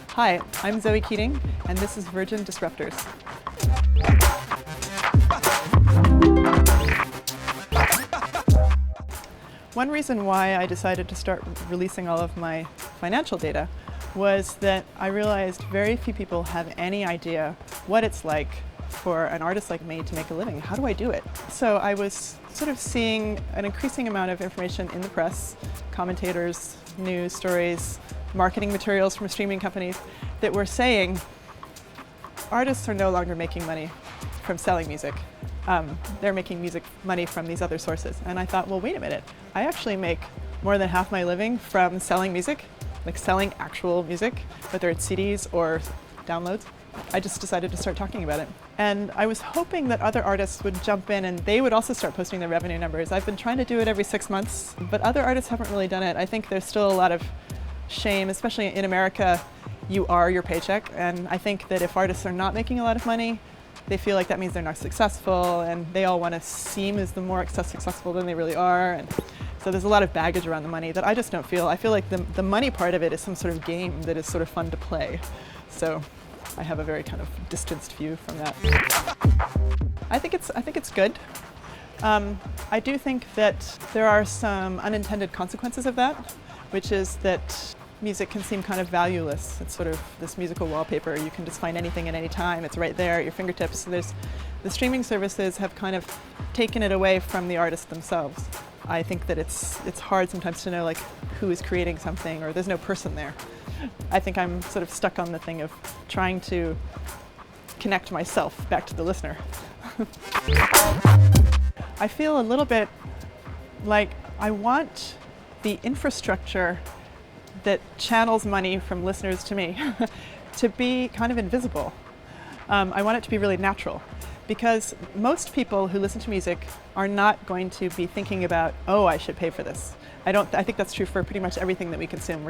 Hi, I'm Zoe Keating, and this is Virgin Disruptors. One reason why I decided to start releasing all of my financial data was that I realized very few people have any idea what it's like for an artist like me to make a living. How do I do it? So I was sort of seeing an increasing amount of information in the press, commentators, news stories, marketing materials from streaming companies that were saying artists are no longer making money from selling music. They're making music money from these other sources. And I thought, well, wait a minute. I actually make more than half my living from selling music, like selling actual music, whether it's CDs or downloads. I just decided to start talking about it. And I was hoping that other artists would jump in and they would also start posting their revenue numbers. I've been trying to do it every 6 months, but other artists haven't really done it. I think there's still a lot of shame, especially in America. You are your paycheck, and I think that if artists are not making a lot of money, they feel like that means they're not successful, and they all want to seem as the more successful than they really are. And so there's a lot of baggage around the money that I just don't feel. I feel like the money part of it is some sort of game that is sort of fun to play. So I have a very kind of distanced view from that. I think it's good. I do think that there are some unintended consequences of that, which is that music can seem kind of valueless. It's sort of this musical wallpaper. You can just find anything at any time. It's right there at your fingertips. So the streaming services have kind of taken it away from the artists themselves. I think that it's hard sometimes to know like who is creating something, or there's no person there. I think I'm sort of stuck on the thing of trying to connect myself back to the listener. I feel a little bit like I want the infrastructure that channels money from listeners to me to be kind of invisible. I want it to be really natural, because most people who listen to music are not going to be thinking about, oh, I should pay for this. I think that's true for pretty much everything that we consume.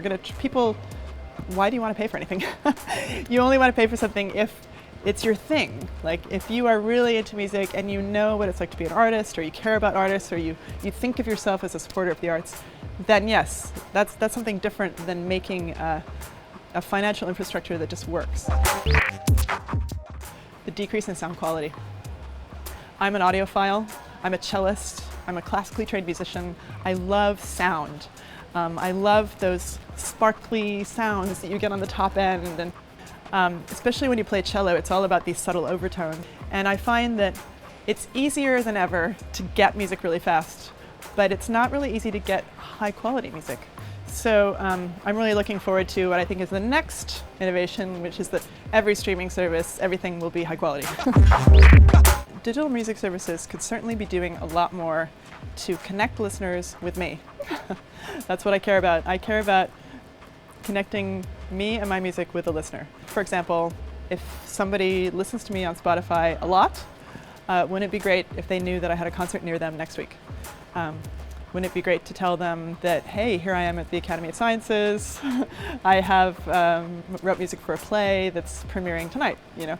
Why do you want to pay for anything? You only want to pay for something if it's your thing. Like if you are really into music and you know what it's like to be an artist, or you care about artists, or you think of yourself as a supporter of the arts, then yes, that's something different than making a financial infrastructure that just works. The decrease in sound quality. I'm an audiophile, I'm a cellist, I'm a classically trained musician. I love sound. I love those sparkly sounds that you get on the top end, and especially when you play cello, it's all about these subtle overtones. And I find that it's easier than ever to get music really fast, but it's not really easy to get high quality music. So I'm really looking forward to what I think is the next innovation, which is that every streaming service, everything will be high quality. Digital music services could certainly be doing a lot more to connect listeners with me. That's what I care about. I care about connecting me and my music with the listener. For example, if somebody listens to me on Spotify a lot, wouldn't it be great if they knew that I had a concert near them next week? Wouldn't it be great to tell them that, hey, here I am at the Academy of Sciences. I have wrote music for a play that's premiering tonight, you know?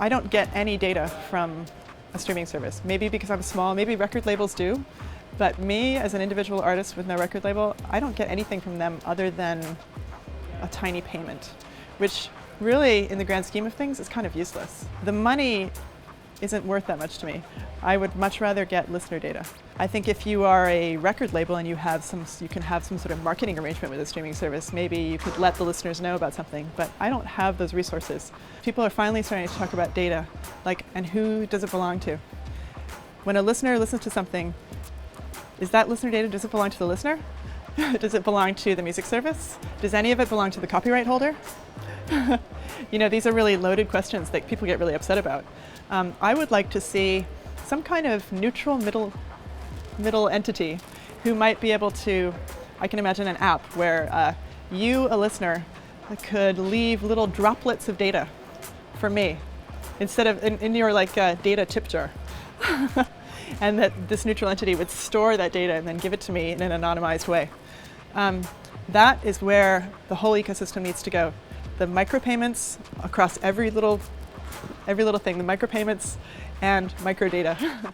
I don't get any data from a streaming service. Maybe because I'm small, maybe record labels do, but me as an individual artist with no record label, I don't get anything from them other than a tiny payment, which really, in the grand scheme of things, is kind of useless. The money isn't worth that much to me. I would much rather get listener data. I think if you are a record label and you can have some sort of marketing arrangement with a streaming service, maybe you could let the listeners know about something, but I don't have those resources. People are finally starting to talk about data, like, and who does it belong to? When a listener listens to something, is that listener data, does it belong to the listener? Does it belong to the music service? Does any of it belong to the copyright holder? You know, these are really loaded questions that people get really upset about. I would like to see some kind of neutral middle entity who might be able to, I can imagine an app where you, a listener, could leave little droplets of data for me instead of in your data tip jar. And that this neutral entity would store that data and then give it to me in an anonymized way. That is where the whole ecosystem needs to go. The micropayments across every little thing, the micropayments and microdata.